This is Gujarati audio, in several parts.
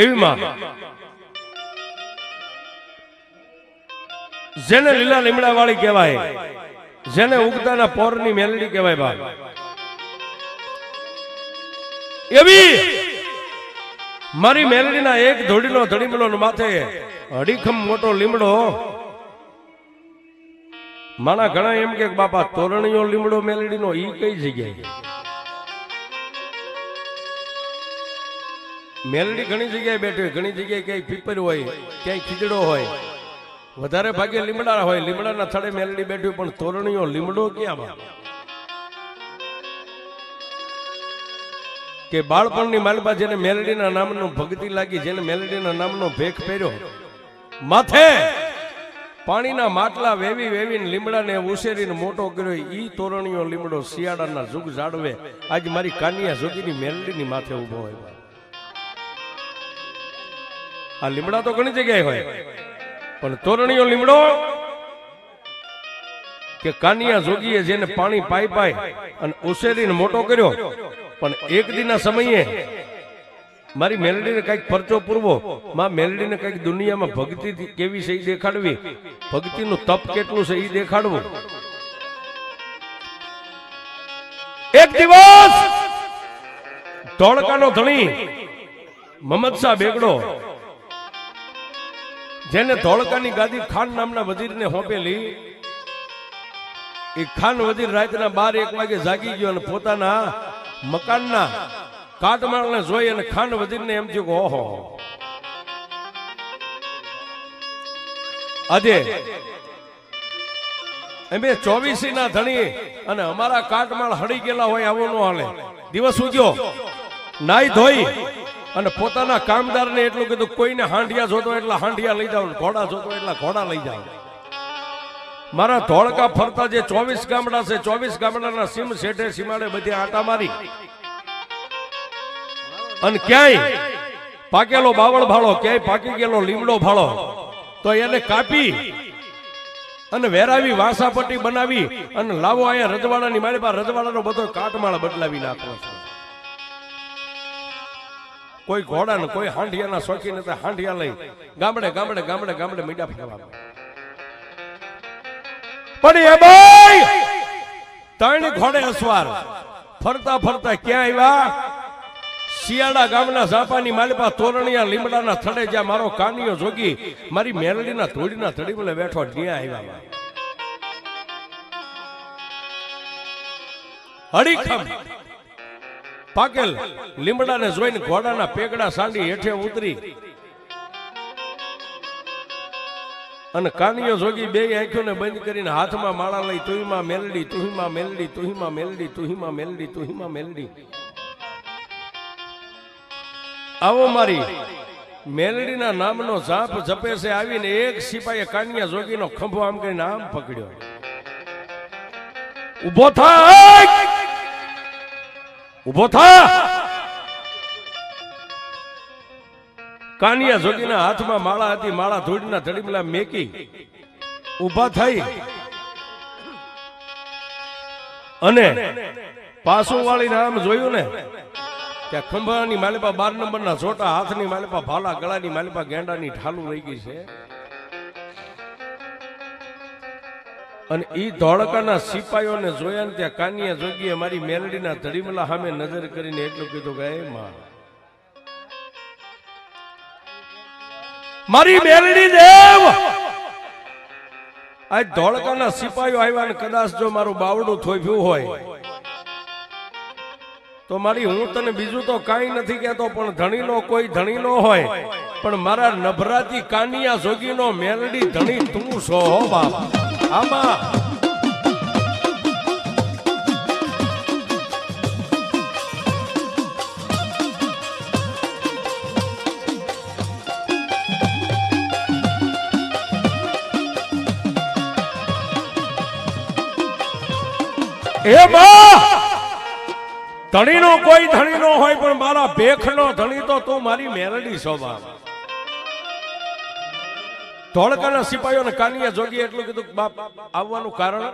એવી માં જેને લીલા લીમડા વાળી કહેવાય, જેને ઉગતાના પોરની મેલડી કહેવાય બા, એવી મારી મેલડીના એક ધોડીનો ધડીમલો માથે અડીખમ મોટો લીમડો. માણા ઘણા એમ કે બાપા તોરણીયો લીમડો મેલડીનો ઈ કઈ જગ્યાએ? મેલડી ઘણી જગ્યાએ બેઠી હોય, ઘણી જગ્યાએ ક્યાંય પીપર હોય, ક્યાંય ખીજડો હોય, વધારે ભાગે લીમડા હોય, લીમડાના થડે મેલડી બેઠી હોય, પણ તોરણીયો લીમડો ક્યાં? કે બાળપણની માલપા જેને મેલડીના નામનો ભક્તિ લાગી, જેને મેલડીના નામનો ભેખ પહેર્યો, માથે પાણીના માટલા વેવી વેવીને લીમડાને ઉછેરીને મોટો કર્યો, ઈ તોરણીયો લીમડો શિયાળાના જુગ જાડવે આજ મારી કાનિયા જોગીની મેલડીની માથે ઉભો હોય. આ લીમડા તો ઘણી જગ્યાએ હોય, પણ તોરણીયો લીમડો કે કાનિયા જોગીએ જેને પાણી પાઈ પાઈ અને ઉછેરીને મોટો કર્યો, પણ એક દિનના સમયે મારી મેલડીને કઈક પરચો પૂરવો, માં મેલડીને કઈક દુનિયામાં ભક્તિ કેવી છે એ દેખાડવી, ભક્તિનું તપ કેટલું છે એ દેખાડવું. એક દિવસ ધોળકાનો ધણી મહમદ શાહ બેગડો, જેને ધોળકાની ગાદી ખાન નામના વજીરને હોપેલી, એ ખાન વજીર રાતના 12-1 વાગે જાગી ગયો અને પોતાના મકાનના કાટમાળને જોઈ અને ખાન વજીરને એમ થયું કે ઓહો, આજે અમે 24 ના ધણી અને અમારા કાટમાળ હળી ગયેલા હોય, આવો ન હાલે. દિવસ ઉગ્યો, નાઈ ધોઈ અને પોતાના કામદારને એટલું કીધું, કોઈને હાંડિયા જોતો એટલા હાંડિયા લઈ જાઓ, ઘોડા જોતો એટલા ઘોડા લઈ જાઓ. મારા ધોળકા ફરતા જે 24 ગામડા છે, 24 ગામડાના સીમ શેઠે સીમાડે બધી આટા મારી અને ક્યાંય પાકેલો બાવળ ભાળો, ક્યાંય પાકી ગયેલો લીમડો ભાળો, તો એને કાપી અને વેરાવી વાસાપટ્ટી બનાવી અને લાવો અહીંયા રજવાડાની મારી પાસે રજવાડાનો બધો કાટમાળ બદલાવી નાખો છે. કોઈ ઘોડા ને કોઈ હાંડિયાના શોખીન હતા, હાંડિયા લઈ ગામડે ગામડે ગામડે ગામડે મીડા ફેરવા. પણ એ ભાઈ 3 ઘોડે અસવાર ફરતા ફરતા ક્યાં આવ્યા? શિયાળા ગામના ઝાપાની માલિપા તોરણિયા લીમડાના થડે, જ્યાં મારો કાનિયો જોગી મારી મેલડીના ધોડીના ધડીમલે બેઠો, ત્યાં આવ્યા. હડીખમ પાકેલ લીમડાને જોઈને ઘોડાના પેગડા સાંડી હેઠે ઉતરી અને કાનિયો જોગી બે આંખોને બંધ કરીને હાથમાં માળા લઈ, તુહીમાં મેલડી, તુહીમાં મેલડી, તુહીમાં મેલડી, તુહીમાં મેલડી, તુહીમાં મેલડી. આવો મારી મેલડીના નામનો જાપ જપે છે. આવીને એક સિપાહીએ કાનિયા જોગીનો ખંભો આમ કરીને આમ પકડ્યો, ઉભો થાય, ઉભો થા. કાનિયા જોગીના હાથમાં માળા હતી, માળા ધૂળના ધડીમલા મેકી ઉભા થઈ અને પાછું વાળીને આમ જોયું ને ત્યાં ખંભાની માલિપા 12 નંબરના છોટા, હાથની માલિપા ભાલા, ગળાની માલિપા ગેંડાની ઠાલું રહી ગઈ છે. અને ઈ ધોળકાના સિપાહીઓને જોયા ને ત્યાં કાનિયા જોગીએ મારી મેલડીના ધડીમલા સામે નજર કરીને એટલું કીધું કે એ માં, મારી મેલડી દેવ, આ ધોળકાના સિપાહીઓ આવ્યા ને કદાચ જો મારું બાવડું થોભ્યું હોય તો મારી, હું તને બીજું તો કાંઈ નથી કહેતો, પણ ધણીનો કોઈ ધણી નો હોય, પણ મારા નભરાતી કાનિયા જોગીનો મેલડી ધણી તું છો હો બાપ. આમાં એ બા ધણીનો કોઈ ધણી નો હોય, પણ મારા ભેખનો ધણી તો તું મારી મેલડી છો બાપ. ધોળકાના સિપાહીઓને કાનિયા જોગી એટલું કીધું બાપ આવવાનું કારણ,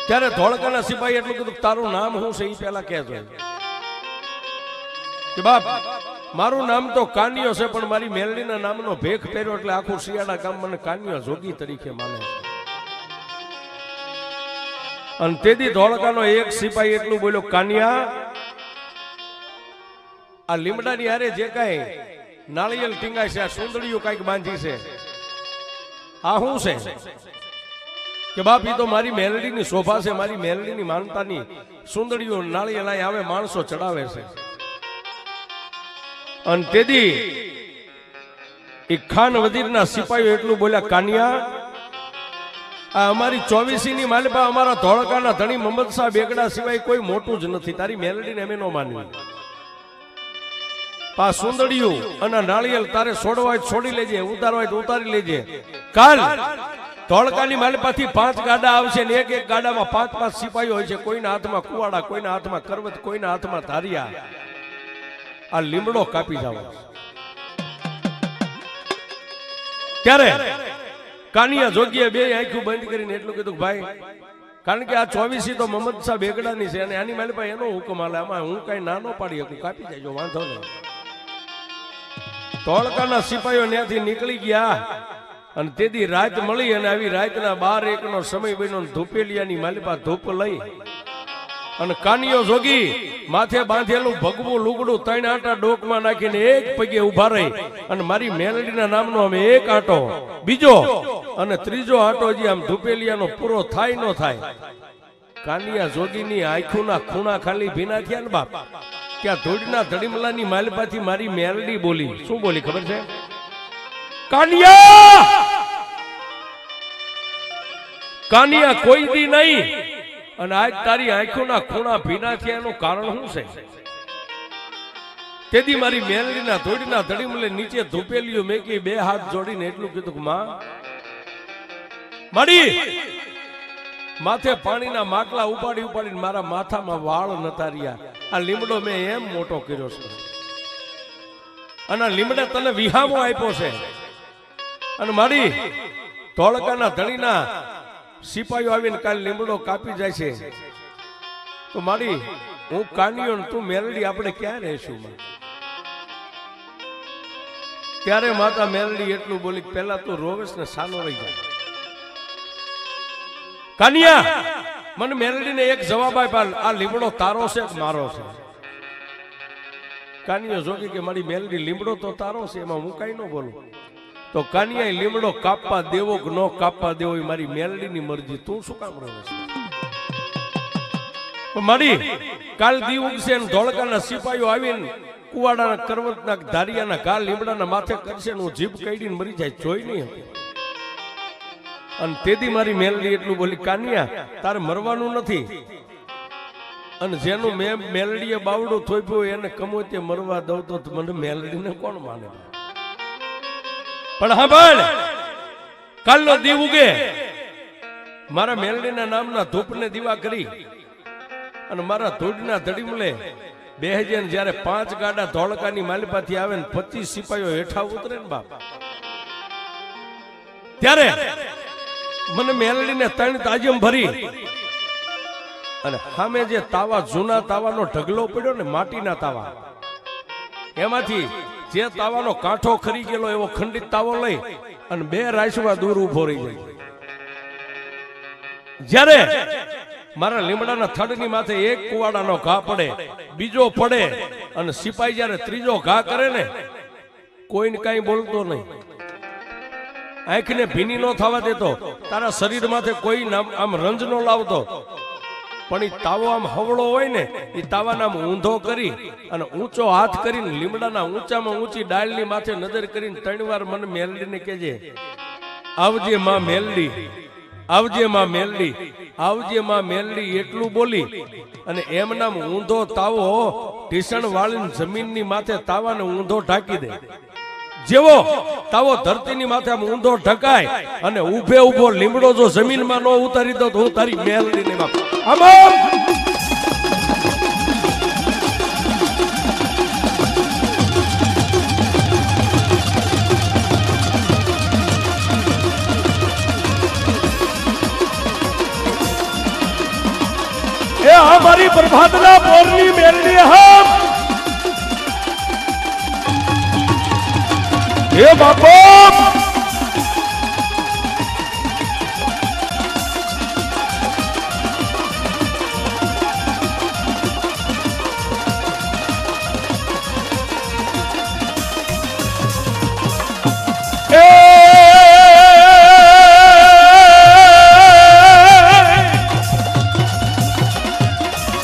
ત્યારે ધોળકાના સિપાહી એટલું કીધું તારું નામ શું છે એ પેલા કહેજો. કે બાપ મારું નામ તો કાનિયો છે, પણ મારી મેલડીના નામનો ભેખ પહેર્યો એટલે આખું શિયાળા ગામ મને કાનિયો જોગી તરીકે માને છે. અને તેથી ધોળકાનો એક સિપાહી એટલું બોલ્યો, કાનિયા આ લીમડાની હારે જે કાંઈ નાળિયેર ટીંગાય છે, આ સુંદરીઓ કાંઈક બાંધી છે, આ શું છે? કે બાપ ઈ તો મારી મેલડીની શોભા છે, મારી મેલડીની માનતાની સુંદરીઓ નાળિયેર અહીં આવે માણસો ચડાવે છે. અને તેથી એ ખાન વજીરના સિપાહીઓ એટલું બોલ્યા, કાનિયા આ અમારી 24 ની માલપા અમારા ધોળકાના ધણી મહંમદ શાહ બેગડા સિવાય કોઈ મોટું જ નથી, તારી મેલડીને અમે નો માનવી. પા સુંદડીઓ અને નાળિયેર તારે છોડવા હોય છોડી લેજે, ઉતારવા હોય તો ઉતારી લેજે. કાલ ધોળકાની માલપાથી 5 ગાડા આવશે ને એક એક ગાડામાં 5-5 સિપાહીઓ હોય છે. કોઈના હાથમાં કુવાડા, કોઈના હાથમાં કરવત, કોઈના હાથમાં ધારિયા. આ લીમડો કાપી જાવ. ત્યારે કાનિયા જોગીએ બે આંખો બંધ કરીને એટલું કીધું, ભાઈ કારણ કે આ 24 તો મહંમદ શાહ બેગડાની છે અને આની મારી પાસે એનો હુકમ હાલે, આમાં હું કઈ નાનો પાડી શકું, કાપી જાય વાંધો નહીં. ધોળકાના સિપાહીઓ ત્યાંથી નીકળી ગયા અને તેથી રાત મળી અને આવી રાતના 12-1 નો સમય બન્યો. ધૂપેલિયાની માલિપા ધૂપ લઈ અને કાનિયો જોગી માથે બાંધેલું ભગવું લુગડું 3 આંટા ડોકમાં નાખીને એક પગે ઉભા રહી અને મારી મેલડીના નામનો અમે એક આંટો, બીજો અને ત્રીજો આંટો જે આમ ધૂપેલિયાનો પૂરો થાય ન થાય. કાનિયા જોગીની આંખોના ખૂણા ખાલી ભીના થયા ને બાપ, ત્યાં ધૂળના ધડીમલાની માલપાથી મારી મેલડી બોલી. શું બોલી ખબર છે? કાનિયા કાનિયા કોઈ દી નહીં, અને આજ તારી આંખોના ખૂણા ભીના થયા એનું કારણ શું છે? તેથી મારી મેલડીના ધૂળના ધડીમલે નીચે ધૂપેલીઓ મેકી 2 હાથ જોડીને એટલું કીધું કે માં માડી માથે પાણીના માટલા ઉપાડી ઉપાડીને મારા માથામાં વાળ નતા રહ્યા. આ લીમડો મેં એમ મોટો કર્યો છે અને લીમડે તને વિહામો આપ્યો છે. અને મારી ધોળકાના ધણીના સિપાહીઓ આવીને કાલ લીમડો કાપી જાય છે તો મારી હું કાનિયો ને તું મેલડી આપણે ક્યાં રહેશું? ત્યારે માતા મેલડી એટલું બોલી, પહેલા તું રોવેશ ને સાનો રહી જાય. કાનિયા મને મેલડીને એક જવાબ આપ્યા, આ લીમડો તારો છે કે મારો છે? કાનિયો જોગી કે મારી મેલડી લીમડો તો તારો છે, એમાં હું કઈ ન બોલું. તો કાનિયા લીમડો કાપવા દેવો કે ન કાપવા દેવો એ મારી મેલડીની મરજી, તું શું કામ રહે છે? મારી કાલ દી ઉગશે ને ધોળકાના સિપાહીઓ આવીને કુવાડાના કરવતના ધારિયાના ઘા લીમડાના માથે કરશે ને હું જીભ કઈડીને મરી જાય, જોઈ નહીં હતી. અને તેથી મારી મેલડી એટલું બોલી, કાનિયા તારે મરવાનું નથી, અને જેનું મેં મેલડીએ બાવડું થોપ્યું એને કમો તે મરવા દઉં તો મને મેલડીને કોણ માને? પણ હા ભાઈ કાલનો દીવ ઉગે, મારા મેલડીના નામના ધૂપને દીવા કરી અને મારા ધૂળના ધડીમલે બેહજે ને જ્યારે 5 ગાડા ધોળકાની માલિપાથી આવે ને 25 સિપાહીઓ હેઠા ઉતરે ને બાપ, ત્યારે મને મેલડીને 3 તાજમ ભરી અને સામે જે તાવા જૂના તાવાનો ઢગલો પડ્યો ને માટીના તાવા, એમાંથી જે તાવાનો કાંઠો ખરી ગયેલો એવો ખંડિત તાવો લઈ અને 2 રાશમાં દૂર ઉભો રહી જાય. જ્યારે મારા લીમડાના થડની માથે એક કુવાડાનો ઘા પડે, બીજો પડે અને સિપાહી જ્યારે ત્રીજો ઘા કરે ને કોઈને કઈ બોલતો નહીં, આંખને ભીની નો થવા દેતો, તારા શરીર માથે કોઈ આમ રંજ નો લાવતો, પણ એ તાવો આમ હવળો હોય ને એ તાવાના ઊંધો કરી અને ઊંચો હાથ કરીને લીમડાના ઊંચામાં ઊંચી ડાળની માથે નજર કરીને 3 વાર મને મેલડીને કહેજે, આવજે માં મેલડી, આવજે માં મેલડી, આવજે માં મેલડી. એટલું બોલી અને એમ નામ ઊંધો તાવો ઢીસણ વાળીને જમીનની માથે તાવાને ઊંધો ઢાંકી દે. જેવો તાવો ધરતીની માથે આમ ઊંધો ઢકાય અને ઉભે ઉભો લીમડો જો જમીનમાં ન ઉતારી દો તો હું તારી મેલડીને બાપ આમ એ हमारी प्रभातना बोरनी मेलडी हम હે બાપો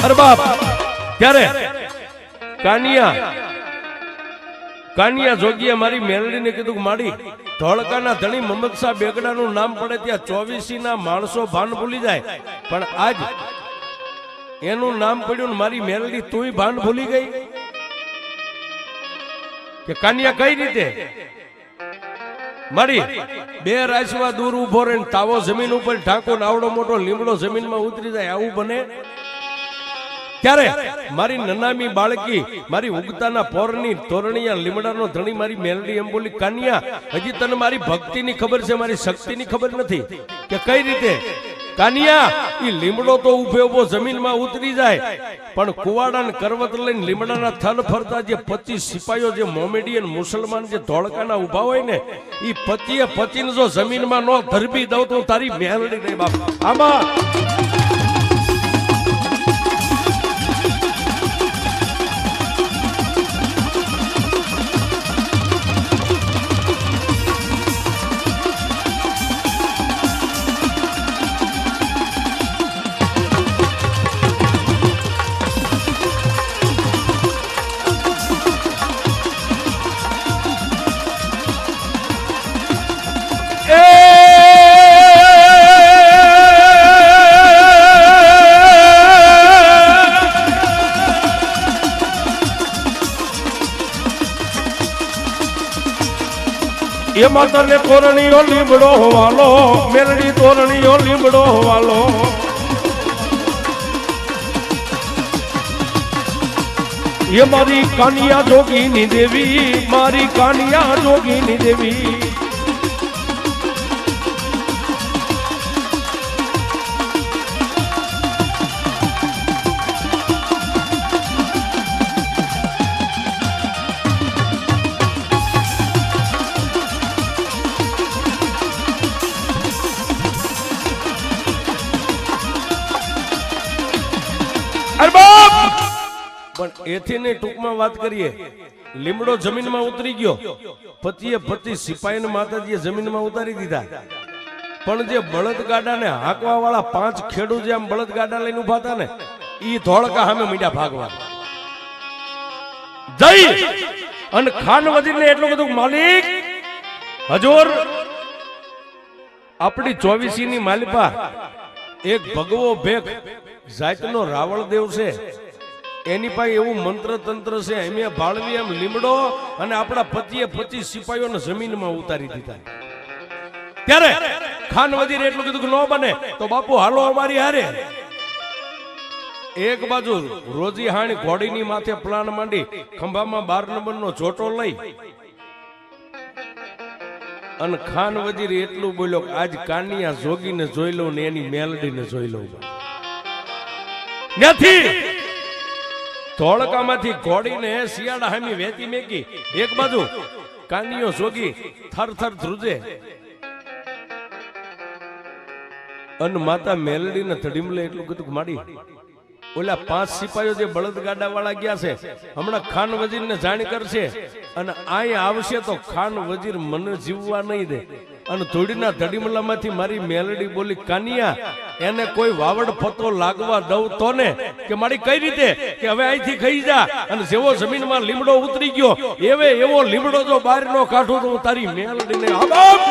અરે બાપ ત્યારે કાનિયા જોગીએ મારી મેલડીને કીધું કે માડી ધોળકાના ધણી મમદ શાહ બેગડાનું નામ પડે ત્યાં 24 ના માણસો ભાન ભૂલી જાય પણ આજ એનું નામ પડ્યું ને મારી મેલડી તુંય ભાન ભૂલી ગઈ કે કાનિયા કઈ રીતે મારી બે રાસવા દૂર ઉભો રહીને તાવો જમીન ઉપર ઢાંકો ને આવડો મોટો લીમડો જમીનમાં ઉતરી જાય આવું બને ત્યારે મારી નનામી બાળકી મારી ઉગતાના પોરની તોરણીયા લીમડાનો ધણી મારી મેલડી એમ બોલી કાનિયા હજી તને મારી ભક્તિની ખબર છે મારી શક્તિની ખબર નથી કે કઈ રીતે કાનિયા ઈ લીમડો તો ઉભે ઉભો જમીનમાં ઉતરી જાય પણ કુવાડા ને કરવત લઈને લીમડાના થલ ફરતા જે 25 સિપાહીઓ જે મોમેડિયન મુસલમાન જે ધોળકાના ઉભા હોય ને ઈ પચીને જો જમીનમાં નો ધરબી દઉં તો તારી મેલડી નહીં બાપ આમાં એ માતરને તોરણીઓ લીમડો હોવાલો મેલડી તોરણીઓ લીમડો હોવાલો એ મારી કાનિયા જોગીની દેવી મારી કાનિયા જોગીની દેવી પણ એથી ને ટૂંકમાં વાત કરીએ લીમડો જમીનમાં ઉતરી ગયો 25 સિપાહીને માતાજીએ જમીનમાં ઉતારી દીધા પણ જે બળદગાડાને હાંકવા વાળા 5 ખેડૂત જે આમ બળદગાડા લઈને ઉભા હતા ને ઈ ધોળકા સામે મીડા ભાગવા જઈ અને ખાન વજીરને એટલું બધું માલિક હજુર આપણી 24 ની માલિપા એક ભગવો ભેખ જાતનો રાવળ દેવ છે એની પાસે એવું મંત્ર તંત્ર છે એમે ભાળવી એમ લીમડો અને આપણા 25 સિપાહીઓને જમીનમાં ઉતારી દીધા ત્યારે ખાન વજીર એટલું કીધું કે ન બને તો બાપુ હાલો અમારી હારે એક બાજુ રોજી હાણી ઘોડીની માથે પ્લાન માંડી ખંભામાં 12 નંબરનો જોટો લઈ અને ખાન વજીર એટલું બોલ્યો આજ કાનિયા જોગીને જોઈ લઉં ને એની મેલડીને જોઈ લઉં નથી ધોળકામાંથી ઘોડીને શિયાળા હામી વેતી મેકી એક બાજુ કાનિયો જોગી થર ધ્રુજે અને માતા મેલડીને તડીમલે એટલું કીધું માડી ઓલા 5 સિપાહીઓ જે બળદગાડા વાળા ગયા છે હમણાં ખાન વજીરને જાણ કરશે અને અહીંયા આવશે તો ખાન વજીર મને જીવવા નહીં દે અને ધૂળીના ધડીમલામાંથી મારી મેલડી બોલી કાનિયા એને કોઈ વાવડ ફતો લાગવા દઉં તો ને કે મારી કઈ રીતે કે હવે અહીંથી ખાઈ જા અને જેવો જમીનમાં લીમડો ઉતરી ગયો એવો લીમડો જો બહાર નો કાઢું તો હું તારી મેલડીને આબાપ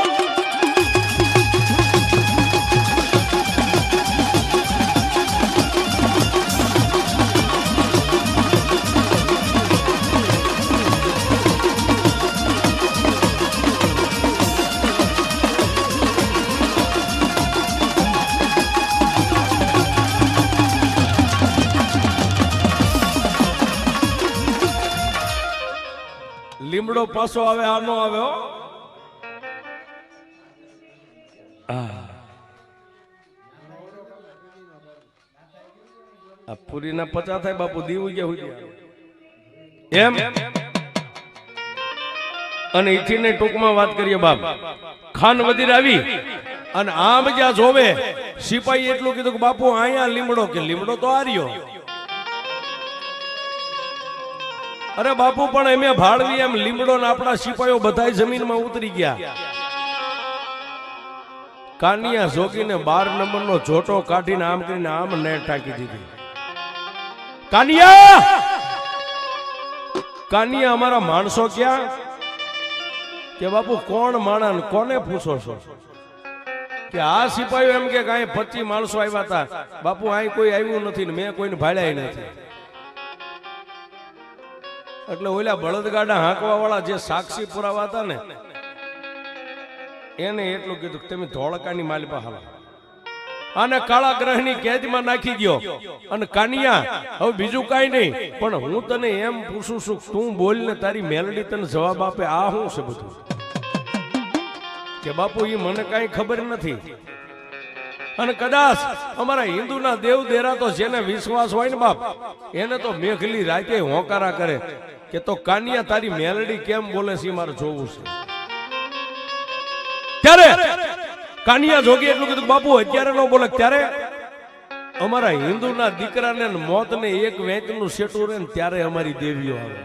લીમડો પાછો આવે આ નો આવે પૂરી ના 50 થાય બાપુ દીવું ગયા એમ અને ઈથી ટૂંકમાં વાત કરીએ બાપ, ખાન વજીર આવી અને આમ જ્યાં જોવે સિપાહી એટલું કીધું કે બાપુ અહીંયા લીમડો, કે લીમડો તો આ રહ્યો. અરે બાપુ પણ એમે ભાળવી એમ લીમડો ને આપણા સિપાહીઓ બધા જમીનમાં ઉતરી ગયા. કાનિયા જોગીને 12 નંબરનો જોટો કાઢીને આમ કરીને આમ નેટ ટાંકી દીધી. કાનિયા, કાનિયા અમારા માણસો ક્યાં? કે બાપુ કોણ માણા ને કોને પૂછો છો? કે આ સિપાહીઓ એમ કે કાંઈ 25 માણસો આવ્યા હતા. બાપુ અહીં કોઈ આવ્યું નથી ને મેં કોઈને ભાડ્યા નથી. એટલે ઓલા બળદગાડા હાંકવા વાળા જે સાક્ષી પુરાવા હતા ને એને એટલું કીધું કે તમે ધોળકાની માલિપા હાલો અને કાળા ગ્રહની કેદમાં નાખી દો. અને કાનિયા હવે બીજું કાંઈ નહીં, પણ હું તને એમ પૂછું છું, તું બોલ ને તારી મેલડી તને જવાબ આપે. આ શું છે બધું? કે બાપુ એ મને કાંઈ ખબર નથી. અને કદાચ અમારા હિન્દુના દેવ દેરા તો જેને વિશ્વાસ હોય ને બાપ, એને તો મેઘલી રાતે હોંકારા કરે કે તો કાનિયા તારી મેલડી કેમ બોલે છે મારે જોવું છે. ત્યારે કાનિયા જોગી એટલું કીધું બાપુ અત્યારે ન બોલે. ત્યારે અમારા હિન્દુના દીકરાને મોતને એક વેચનું સેટું રહે ને ત્યારે અમારી દેવીઓ આવે.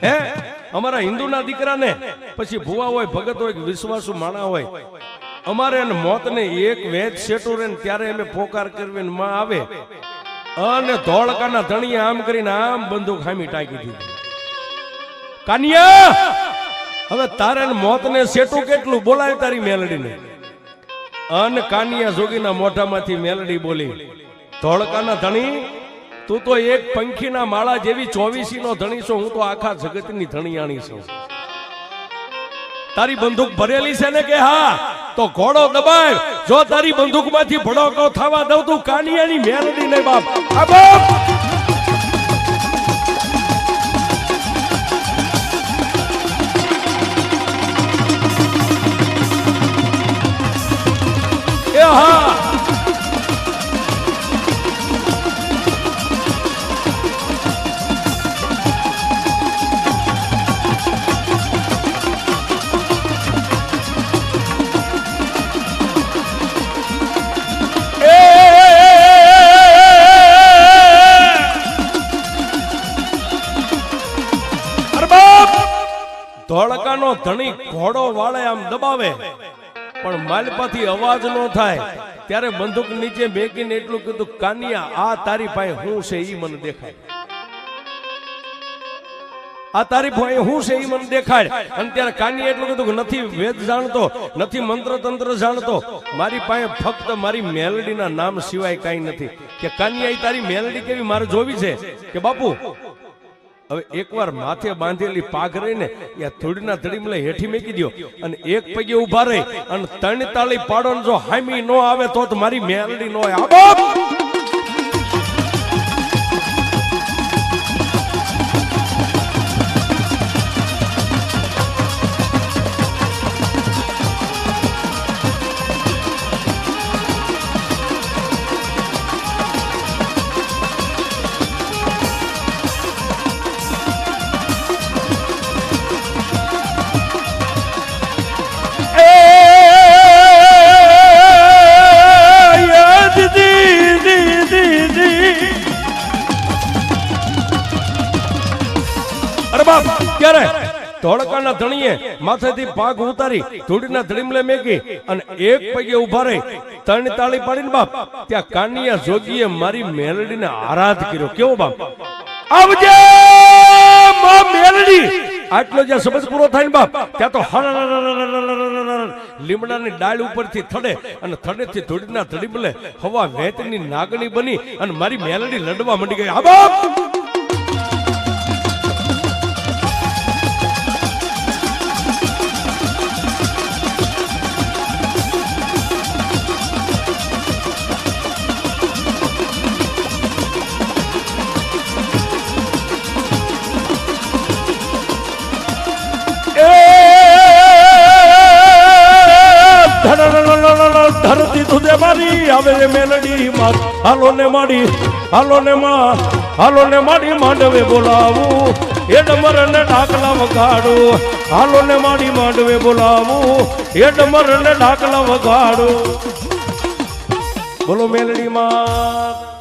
હે અમારા હિન્દુના દીકરાને પછી ભુવા હોય, ભગત હોય, વિશ્વાસુ માણા હોય, અમારે મોતને એક વેચ સેટું રહે ને ત્યારે અમે પોકાર કરવી ને માં આવે. અને ધોળકાના ધણીએ આમ કરીને આમ બંદૂક હામી ટાંકી દીધી. કાનિયા હવે તારે મોતને સેટું કેટલું? બોલાય તારી મેલડીને. અને કાનિયા જોગીના મોઢામાંથી મેલડી બોલી, ધોળકાના ધણી તું તો એક પંખીના માળા જેવી 24 નો ધણી છો, હું તો આખા જગતની ધણીયાણી છું. તારી બંદૂક ભરેલી છે ને? કે હા. તો ઘોડો દબાય, જો તારી બંદૂકમાંથી ભડકો થવા દઉં તું કાનિયાની મેલડી નહીં બાપ. આ બાપ એ હા ધોળકાનો ધણી ઘોડો વાળે આમ દબાવે પણ માલપાથી અવાજ ન થાય. ત્યારે બંદૂક નીચે મેકીને એટલું કીધું, કાનિયા આ તારી પાસે હું છે ઈ મને દેખાય. આ તારી પાસે હું છે ઈ મને દેખાય. અને ત્યારે કાનિયા એટલું કીધું કે નથી વેદ જાણતો, નથી મંત્ર તંત્ર જાણતો, મારી પાસે ફક્ત મારી મેલડીના નામ સિવાય કાંઈ નથી. કે કાનિયા તારી મેલડી કેવી મારે જોવી છે? કે બાપુ હવે એકવાર માથે બાંધેલી પાઘ રહીને યા થોડીના ધડીમલે હેઠી મેકી દો અને એક પગે ઉભા રહી અને 3 તાળી પાડો ને જો હામી નો આવે તો મારી મેલડી નો આવે. ત્યારે ધોળકાના ધણીએ માથેથી પાઘ ઉતારી ધૂળીના ધડીમલે મેકી અને એક પગે ઉભા રહી 3 તાળી પાડીને બાપ ત્યાં કાનિયા જોગીએ મારી મેલડીને આરાધ કર્યો. કેવો બાપ? આવજે માં મેલડી. આટલો જ્યાં શબ્દ પૂરો થાય ને બાપ ત્યાં તો લીમડાની ડાળ ઉપરથી થડે અને થડેથી ધૂળીના ધડીમલે હવા વેતની નાગણી બની અને મારી મેલડી લડવા માંડી ગઈ. આ બાપ ધરતી તુજે મારી આવે મેલડી માં હાલો ને માડી હાલો ને માં હાલો ને મારી માંડવે બોલાવું એ ડમર ને ઢાકલા વગાડું હાલો ને મારી માંડવે બોલાવું એ ડમર ને ઢાકલા વગાડું બોલો મેલડી માં